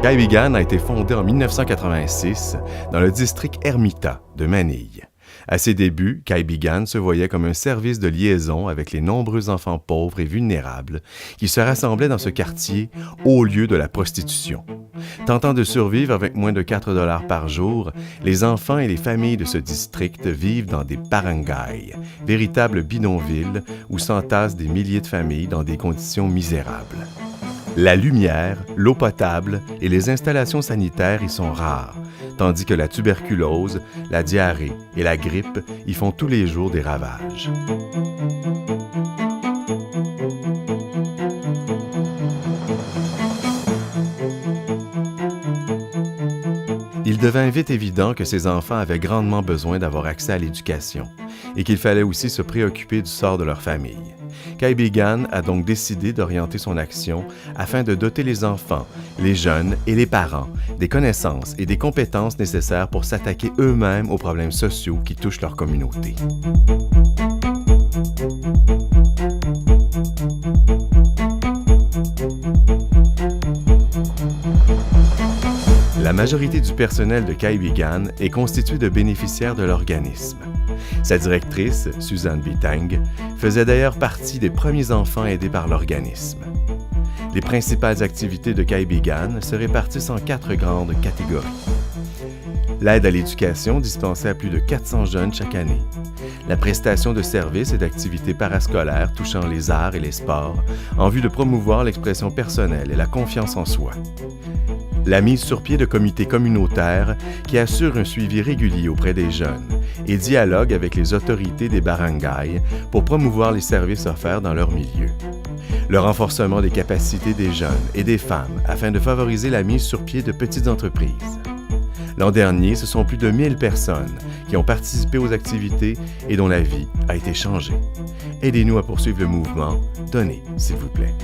Kaibigan a été fondé en 1986 dans le district Ermita de Manille. À ses débuts, Kaibigan se voyait comme un service de liaison avec les nombreux enfants pauvres et vulnérables qui se rassemblaient dans ce quartier au lieu de la prostitution. Tentant de survivre avec moins de 4 $ par jour, les enfants et les familles de ce district vivent dans des barangays, véritables bidonvilles où s'entassent des milliers de familles dans des conditions misérables. La lumière, l'eau potable et les installations sanitaires y sont rares, tandis que la tuberculose, la diarrhée et la grippe y font tous les jours des ravages. Il devint vite évident que ces enfants avaient grandement besoin d'avoir accès à l'éducation et qu'il fallait aussi se préoccuper du sort de leur famille. Kaibigan a donc décidé d'orienter son action afin de doter les enfants, les jeunes et les parents des connaissances et des compétences nécessaires pour s'attaquer eux-mêmes aux problèmes sociaux qui touchent leur communauté. La majorité du personnel de Kaibigan est constituée de bénéficiaires de l'organisme. Sa directrice, Suzanne Bitang, faisait d'ailleurs partie des premiers enfants aidés par l'organisme. Les principales activités de Kaibigan se répartissent en 4 grandes catégories. L'aide à l'éducation dispensée à plus de 400 jeunes chaque année. La prestation de services et d'activités parascolaires touchant les arts et les sports en vue de promouvoir l'expression personnelle et la confiance en soi. La mise sur pied de comités communautaires qui assurent un suivi régulier auprès des jeunes et dialoguent avec les autorités des barangays pour promouvoir les services offerts dans leur milieu. Le renforcement des capacités des jeunes et des femmes afin de favoriser la mise sur pied de petites entreprises. L'an dernier, ce sont plus de 1000 personnes qui ont participé aux activités et dont la vie a été changée. Aidez-nous à poursuivre le mouvement. Donnez, s'il vous plaît.